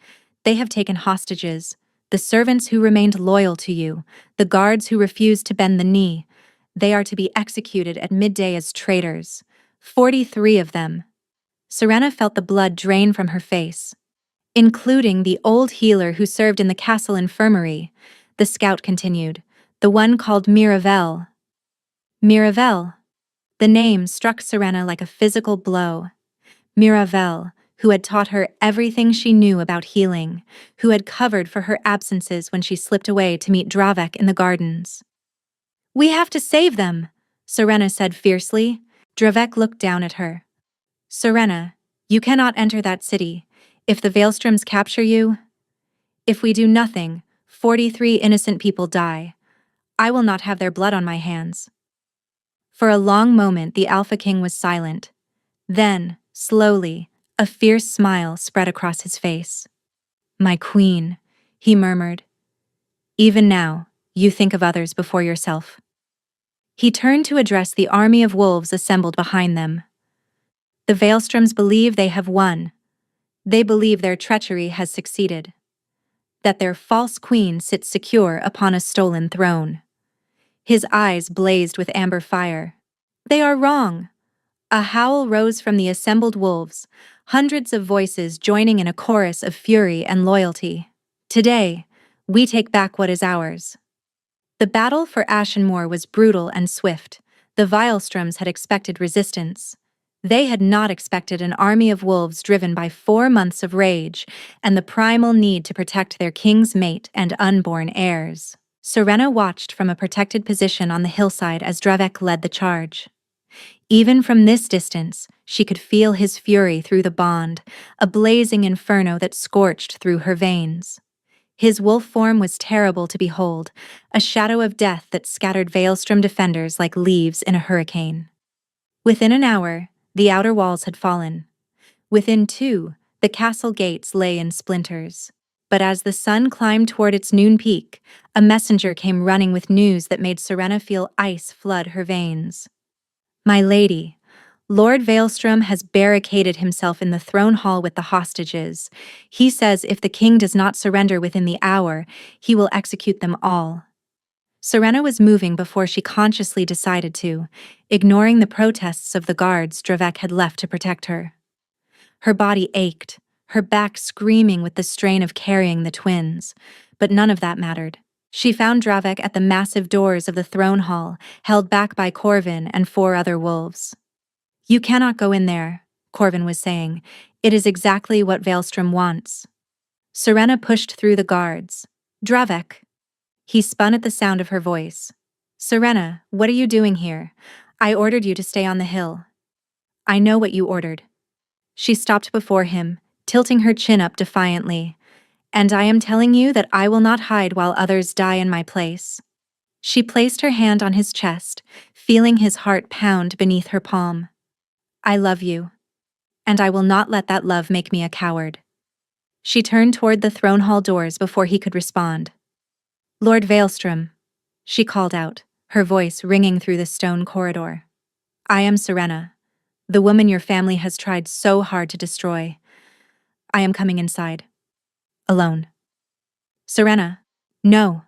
They have taken hostages, the servants who remained loyal to you, the guards who refused to bend the knee. They are to be executed at midday as traitors. 43 of them. Serena felt the blood drain from her face. Including the old healer who served in the castle infirmary, the scout continued, the one called Miravel. Miravel. The name struck Serena like a physical blow. Miravel, who had taught her everything she knew about healing, who had covered for her absences when she slipped away to meet Dravek in the gardens. We have to save them, Serena said fiercely. Dravek looked down at her. Serena, you cannot enter that city. If the Veilstroms capture you, if we do nothing, 43 innocent people die. I will not have their blood on my hands. For a long moment the Alpha King was silent. Then, slowly, a fierce smile spread across his face. My queen, he murmured. Even now, you think of others before yourself. He turned to address the army of wolves assembled behind them. The Veilstroms believe they have won. They believe their treachery has succeeded. That their false queen sits secure upon a stolen throne. His eyes blazed with amber fire. They are wrong. A howl rose from the assembled wolves, hundreds of voices joining in a chorus of fury and loyalty. Today, we take back what is ours. The battle for Ashenmoor was brutal and swift. The Veilstroms had expected resistance. They had not expected an army of wolves driven by 4 months of rage and the primal need to protect their king's mate and unborn heirs. Serena watched from a protected position on the hillside as Dravek led the charge. Even from this distance, she could feel his fury through the bond, a blazing inferno that scorched through her veins. His wolf form was terrible to behold, a shadow of death that scattered Veilstrom defenders like leaves in a hurricane. Within an hour, the outer walls had fallen. Within 2, the castle gates lay in splinters. But as the sun climbed toward its noon peak, a messenger came running with news that made Serena feel ice flood her veins. My lady, Lord Veilstrom has barricaded himself in the throne hall with the hostages. He says if the king does not surrender within the hour, he will execute them all. Serena was moving before she consciously decided to, ignoring the protests of the guards Dravek had left to protect her. Her body ached, her back screaming with the strain of carrying the twins, but none of that mattered. She found Dravek at the massive doors of the throne hall, held back by Corvin and 4 other wolves. You cannot go in there, Corvin was saying. It is exactly what Veilstrom wants. Serena pushed through the guards. Dravek. He spun at the sound of her voice. Serena, what are you doing here? I ordered you to stay on the hill. I know what you ordered. She stopped before him, tilting her chin up defiantly. And I am telling you that I will not hide while others die in my place. She placed her hand on his chest, feeling his heart pound beneath her palm. I love you. And I will not let that love make me a coward. She turned toward the throne hall doors before he could respond. Lord Veilstrom, she called out, her voice ringing through the stone corridor. I am Serena, the woman your family has tried so hard to destroy. I am coming inside. Alone. Serena. No.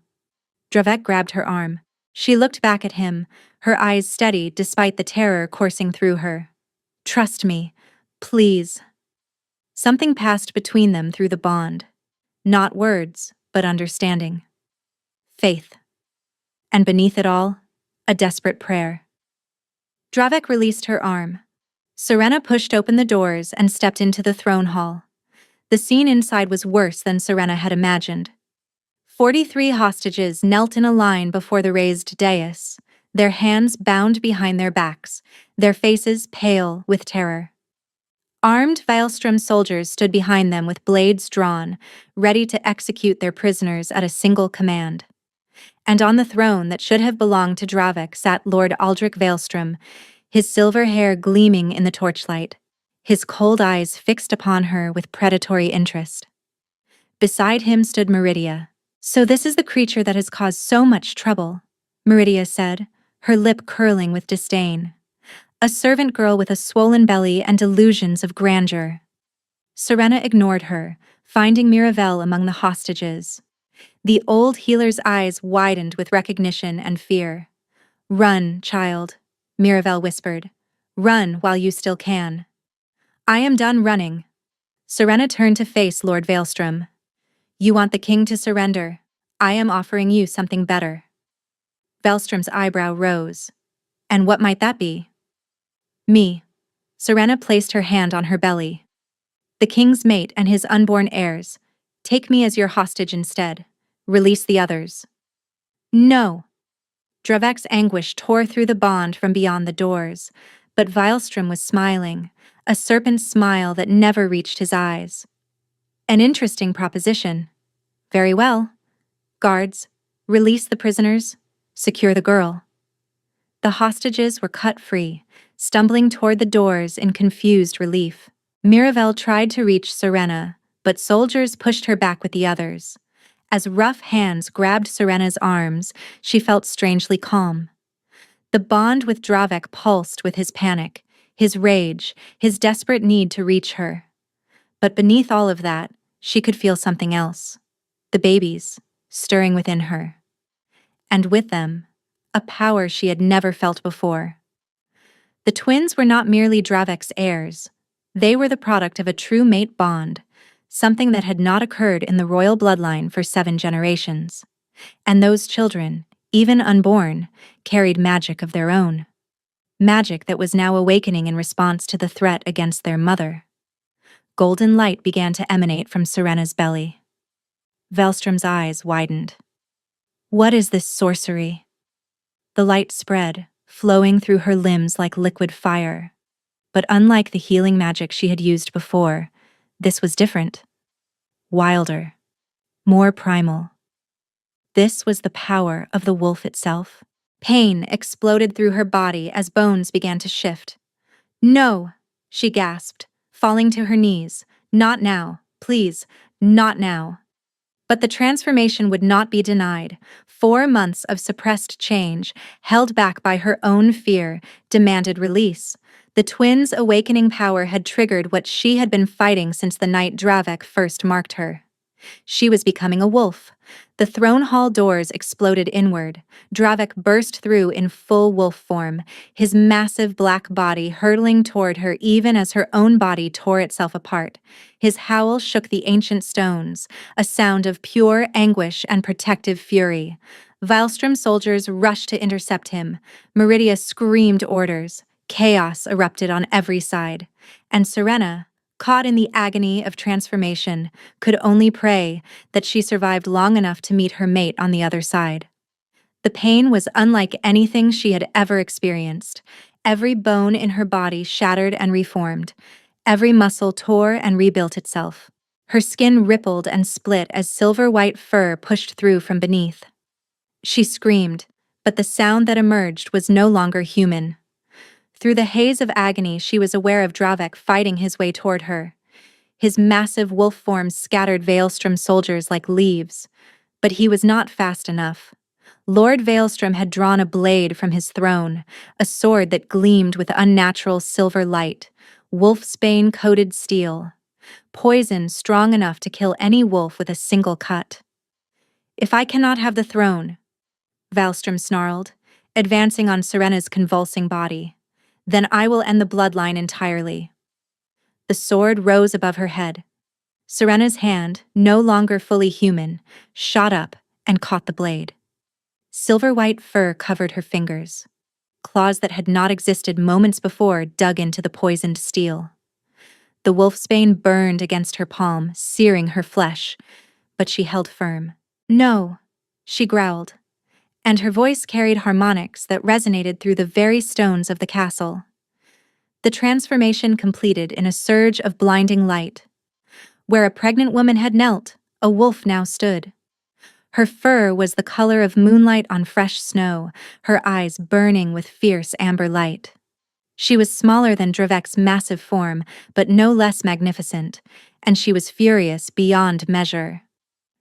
Dravek grabbed her arm. She looked back at him, her eyes steady despite the terror coursing through her. Trust me, please. Something passed between them through the bond. Not words, but understanding. Faith. And beneath it all, a desperate prayer. Dravek released her arm. Serena pushed open the doors and stepped into the throne hall. The scene inside was worse than Serena had imagined. 43 hostages knelt in a line before the raised dais, their hands bound behind their backs, their faces pale with terror. Armed Veilstrom soldiers stood behind them with blades drawn, ready to execute their prisoners at a single command. And on the throne that should have belonged to Dravek sat Lord Aldrich Veilstrom, his silver hair gleaming in the torchlight, his cold eyes fixed upon her with predatory interest. Beside him stood Meridia. So this is the creature that has caused so much trouble, Meridia said, her lip curling with disdain. A servant girl with a swollen belly and delusions of grandeur. Serena ignored her, finding Mirabelle among the hostages. The old healer's eyes widened with recognition and fear. "Run, child," Mirabelle whispered. "Run while you still can." "I am done running." Serena turned to face Lord Veilstrom. "You want the king to surrender. I am offering you something better." Veilstrom's eyebrow rose. "And what might that be?" "Me." Serena placed her hand on her belly. "The king's mate and his unborn heirs. Take me as your hostage instead. Release the others." "No." Dravek's anguish tore through the bond from beyond the doors, but Veilstrom was smiling, a serpent smile that never reached his eyes. "An interesting proposition. Very well. Guards, release the prisoners. Secure the girl." The hostages were cut free, stumbling toward the doors in confused relief. Mirabelle tried to reach Serena, but soldiers pushed her back with the others. As rough hands grabbed Serena's arms, she felt strangely calm. The bond with Dravek pulsed with his panic, his rage, his desperate need to reach her. But beneath all of that, she could feel something else. The babies, stirring within her. And with them, a power she had never felt before. The twins were not merely Dravek's heirs. They were the product of a true mate bond, something that had not occurred in the royal bloodline for 7 generations. And those children, even unborn, carried magic of their own. Magic that was now awakening in response to the threat against their mother. Golden light began to emanate from Serena's belly. Veilstrom's eyes widened. "What is this sorcery?" The light spread, flowing through her limbs like liquid fire. But unlike the healing magic she had used before, this was different. Wilder. More primal. This was the power of the wolf itself. Pain exploded through her body as bones began to shift. "No," she gasped, falling to her knees. "Not now, please, not now." But the transformation would not be denied. 4 months of suppressed change, held back by her own fear, demanded release. The twins' awakening power had triggered what she had been fighting since the night Dravek first marked her. She was becoming a wolf. The throne hall doors exploded inward. Dravek burst through in full wolf form, his massive black body hurtling toward her even as her own body tore itself apart. His howl shook the ancient stones, a sound of pure anguish and protective fury. Veilstrom soldiers rushed to intercept him. Meridia screamed orders. Chaos erupted on every side. And Serena, caught in the agony of transformation, could only pray that she survived long enough to meet her mate on the other side. The pain was unlike anything she had ever experienced. Every bone in her body shattered and reformed. Every muscle tore and rebuilt itself. Her skin rippled and split as silver-white fur pushed through from beneath. She screamed, but the sound that emerged was no longer human. Through the haze of agony, she was aware of Dravek fighting his way toward her. His massive wolf form scattered Veilstrom soldiers like leaves. But he was not fast enough. Lord Veilstrom had drawn a blade from his throne, a sword that gleamed with unnatural silver light, wolfsbane-coated steel. Poison strong enough to kill any wolf with a single cut. "If I cannot have the throne," Veilstrom snarled, advancing on Serena's convulsing body, "then I will end the bloodline entirely." The sword rose above her head. Serena's hand, no longer fully human, shot up and caught the blade. Silver-white fur covered her fingers. Claws that had not existed moments before dug into the poisoned steel. The wolfsbane burned against her palm, searing her flesh, but she held firm. "No," she growled, and her voice carried harmonics that resonated through the very stones of the castle. The transformation completed in a surge of blinding light. Where a pregnant woman had knelt, a wolf now stood. Her fur was the color of moonlight on fresh snow, her eyes burning with fierce amber light. She was smaller than Dravek's massive form, but no less magnificent, and she was furious beyond measure.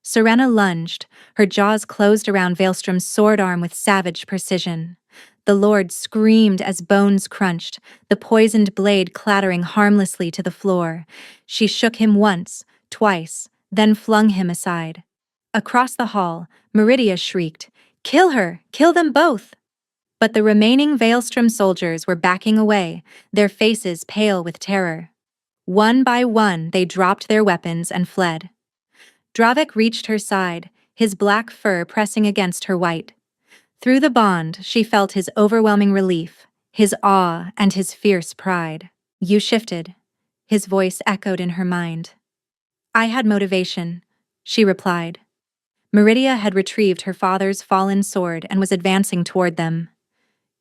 Serena lunged, her jaws closed around Veilstrom's sword arm with savage precision. The lord screamed as bones crunched, the poisoned blade clattering harmlessly to the floor. She shook him once, twice, then flung him aside. Across the hall, Meridia shrieked, "Kill her! Kill them both!" But the remaining Veilstrom soldiers were backing away, their faces pale with terror. One by one, they dropped their weapons and fled. Dravek reached her side, his black fur pressing against her white. Through the bond, she felt his overwhelming relief, his awe, and his fierce pride. "You shifted," his voice echoed in her mind. "I had motivation," she replied. Meridia had retrieved her father's fallen sword and was advancing toward them.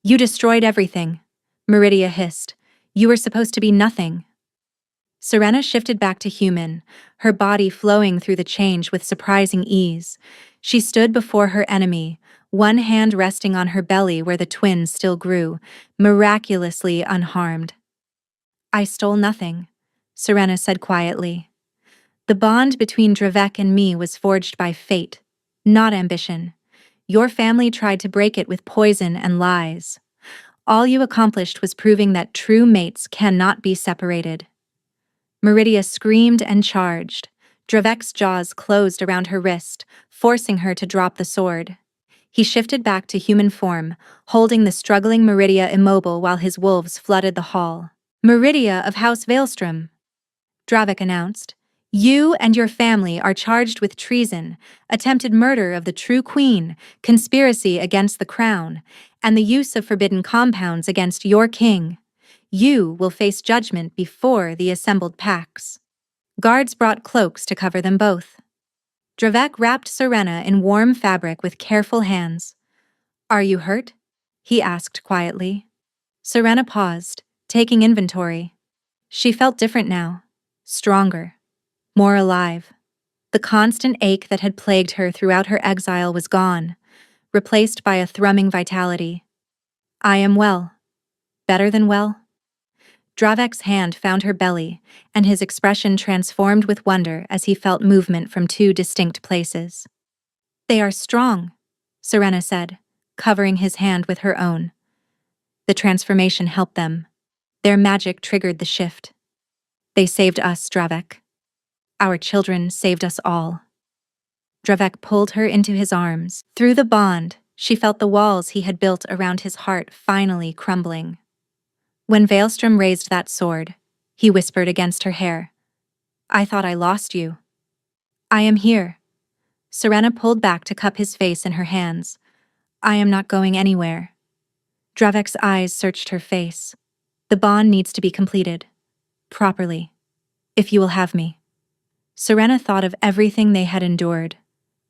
"You destroyed everything," Meridia hissed. "You were supposed to be nothing." Serena shifted back to human, her body flowing through the change with surprising ease. She stood before her enemy, one hand resting on her belly where the twins still grew, miraculously unharmed. "I stole nothing," Serena said quietly. "The bond between Dravek and me was forged by fate, not ambition. Your family tried to break it with poison and lies. All you accomplished was proving that true mates cannot be separated." Meridia screamed and charged. Dravek's jaws closed around her wrist, forcing her to drop the sword. He shifted back to human form, holding the struggling Meridia immobile while his wolves flooded the hall. "Meridia of House Veilstrom," Dravek announced. "You and your family are charged with treason, attempted murder of the true queen, conspiracy against the crown, and the use of forbidden compounds against your king. You will face judgment before the assembled packs." Guards brought cloaks to cover them both. Dravek wrapped Serena in warm fabric with careful hands. "Are you hurt?" he asked quietly. Serena paused, taking inventory. She felt different now, stronger, more alive. The constant ache that had plagued her throughout her exile was gone, replaced by a thrumming vitality. "I am well. Better than well." Dravek's hand found her belly, and his expression transformed with wonder as he felt movement from two distinct places. "They are strong," Serena said, covering his hand with her own. The transformation helped them. Their magic triggered the shift. "They saved us, Dravek. Our children saved us all." Dravek pulled her into his arms. Through the bond, she felt the walls he had built around his heart finally crumbling. "When Veilstrom raised that sword," he whispered against her hair, "I thought I lost you." "I am here." Serena pulled back to cup his face in her hands. "I am not going anywhere." Dravek's eyes searched her face. "The bond needs to be completed. Properly. If you will have me." Serena thought of everything they had endured.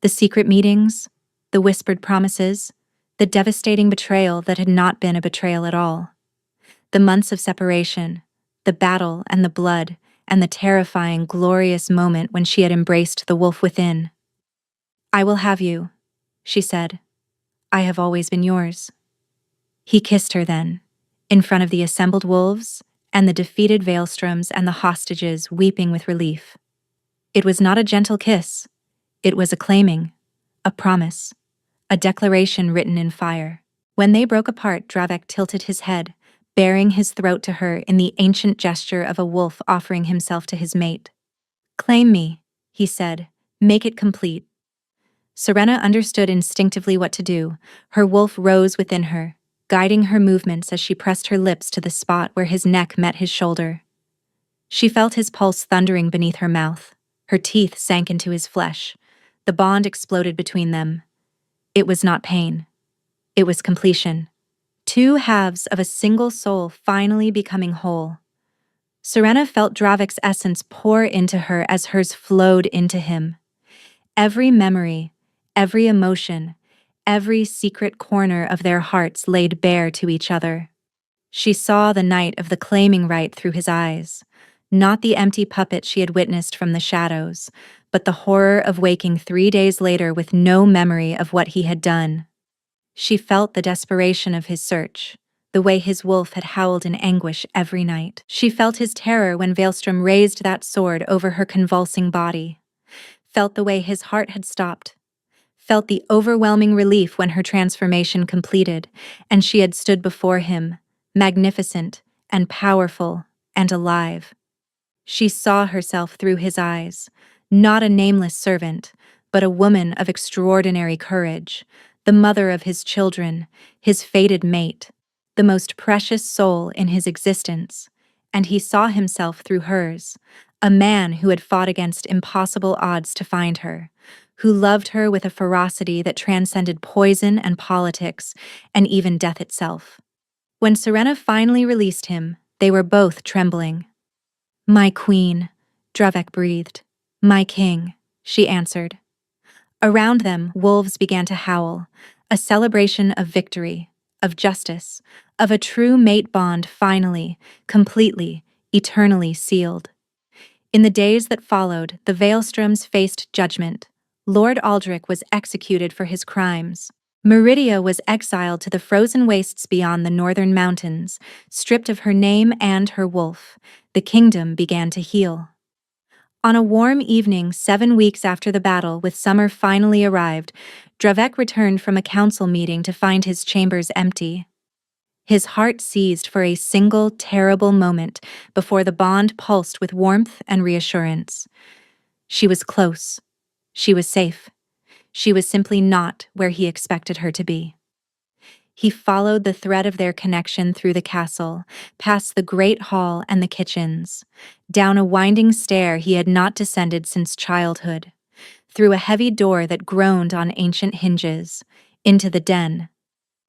The secret meetings, the whispered promises, the devastating betrayal that had not been a betrayal at all. The months of separation, the battle and the blood, and the terrifying, glorious moment when she had embraced the wolf within. "I will have you," she said. "I have always been yours." He kissed her then, in front of the assembled wolves and the defeated Veilstroms and the hostages weeping with relief. It was not a gentle kiss. It was a claiming, a promise, a declaration written in fire. When they broke apart, Dravek tilted his head, baring his throat to her in the ancient gesture of a wolf offering himself to his mate. "Claim me," he said. "Make it complete." Serena understood instinctively what to do. Her wolf rose within her, guiding her movements as she pressed her lips to the spot where his neck met his shoulder. She felt his pulse thundering beneath her mouth. Her teeth sank into his flesh. The bond exploded between them. It was not pain. It was completion. Two halves of a single soul finally becoming whole. Serena felt Dravek's essence pour into her as hers flowed into him. Every memory, every emotion, every secret corner of their hearts laid bare to each other. She saw the night of the claiming rite through his eyes, not the empty puppet she had witnessed from the shadows, but the horror of waking 3 days later with no memory of what he had done. She felt the desperation of his search, the way his wolf had howled in anguish every night. She felt his terror when Veilstrom raised that sword over her convulsing body, felt the way his heart had stopped, felt the overwhelming relief when her transformation completed, and she had stood before him, magnificent and powerful and alive. She saw herself through his eyes, not a nameless servant, but a woman of extraordinary courage, the mother of his children, his fated mate, the most precious soul in his existence, and he saw himself through hers, a man who had fought against impossible odds to find her, who loved her with a ferocity that transcended poison and politics, and even death itself. When Serena finally released him, they were both trembling. "My queen," Dravek breathed. "My king," she answered. Around them, wolves began to howl, a celebration of victory, of justice, of a true mate bond finally, completely, eternally sealed. In the days that followed, the Veilstroms faced judgment. Lord Aldrich was executed for his crimes. Meridia was exiled to the frozen wastes beyond the northern mountains, stripped of her name and her wolf. The kingdom began to heal. On a warm evening 7 weeks after the battle, with summer finally arrived, Dravek returned from a council meeting to find his chambers empty. His heart seized for a single terrible moment before the bond pulsed with warmth and reassurance. She was close. She was safe. She was simply not where he expected her to be. He followed the thread of their connection through the castle, past the great hall and the kitchens, down a winding stair he had not descended since childhood, through a heavy door that groaned on ancient hinges, into the den.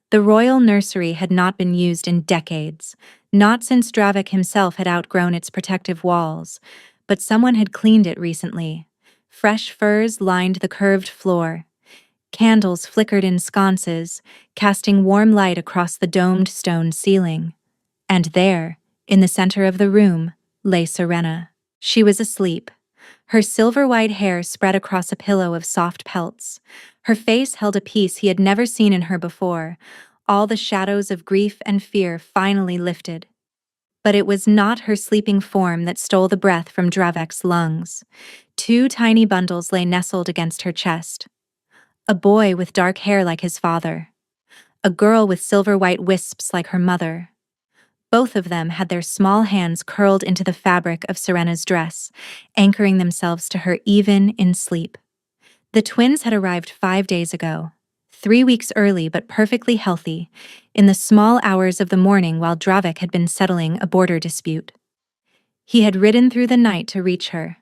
The royal nursery had not been used in decades, not since Dravek himself had outgrown its protective walls, but someone had cleaned it recently. Fresh furs lined the curved floor. Candles flickered in sconces, casting warm light across the domed stone ceiling. And there, in the center of the room, lay Serena. She was asleep, her silver-white hair spread across a pillow of soft pelts. Her face held a peace he had never seen in her before, all the shadows of grief and fear finally lifted. But it was not her sleeping form that stole the breath from Dravek's lungs. 2 tiny bundles lay nestled against her chest. A boy with dark hair like his father. A girl with silver-white wisps like her mother. Both of them had their small hands curled into the fabric of Serena's dress, anchoring themselves to her even in sleep. The twins had arrived 5 days ago, 3 weeks early but perfectly healthy, in the small hours of the morning while Dravek had been settling a border dispute. He had ridden through the night to reach her,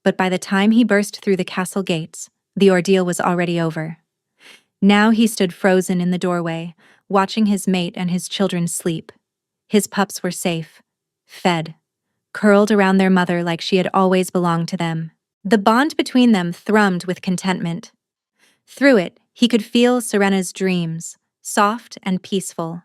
but by the time he burst through the castle gates, the ordeal was already over. Now he stood frozen in the doorway, watching his mate and his children sleep. His pups were safe, fed, curled around their mother like she had always belonged to them. The bond between them thrummed with contentment. Through it, he could feel Serena's dreams, soft and peaceful.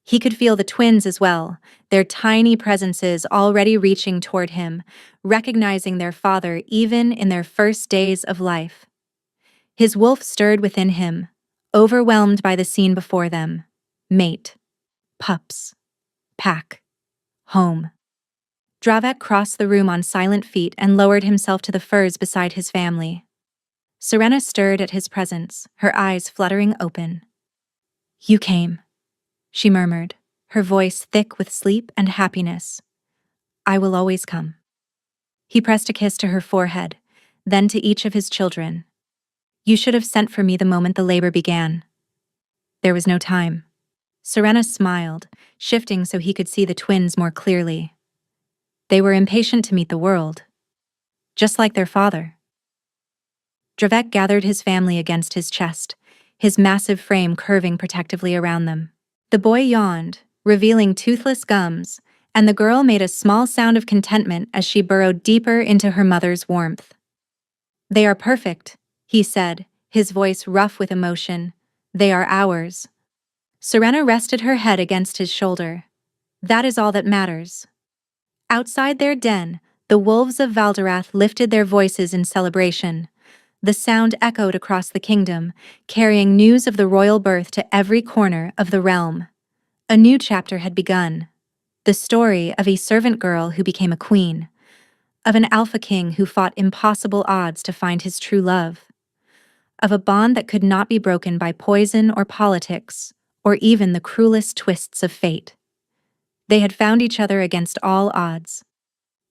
He could feel the twins as well, their tiny presences already reaching toward him, recognizing their father even in their first days of life. His wolf stirred within him, overwhelmed by the scene before them. Mate. Pups. Pack. Home. Dravek crossed the room on silent feet and lowered himself to the furs beside his family. Serena stirred at his presence, her eyes fluttering open. "You came," she murmured, her voice thick with sleep and happiness. "I will always come." He pressed a kiss to her forehead, then to each of his children. "You should have sent for me the moment the labor began." There was no time. Serena smiled, shifting so he could see the twins more clearly. They were impatient to meet the world, just like their father. Dravek gathered his family against his chest, his massive frame curving protectively around them. The boy yawned, revealing toothless gums, and the girl made a small sound of contentment as she burrowed deeper into her mother's warmth. "They are perfect," he said, his voice rough with emotion. "They are ours." Serena rested her head against his shoulder. "That is all that matters." Outside their den, the wolves of Valderath lifted their voices in celebration. The sound echoed across the kingdom, carrying news of the royal birth to every corner of the realm. A new chapter had begun. The story of a servant girl who became a queen, of an alpha king who fought impossible odds to find his true love, of a bond that could not be broken by poison or politics, or even the cruelest twists of fate. They had found each other against all odds,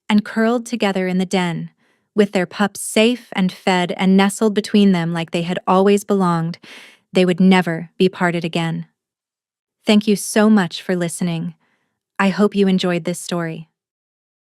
and curled together in the den, with their pups safe and fed and nestled between them like they had always belonged, they would never be parted again. Thank you so much for listening. I hope you enjoyed this story.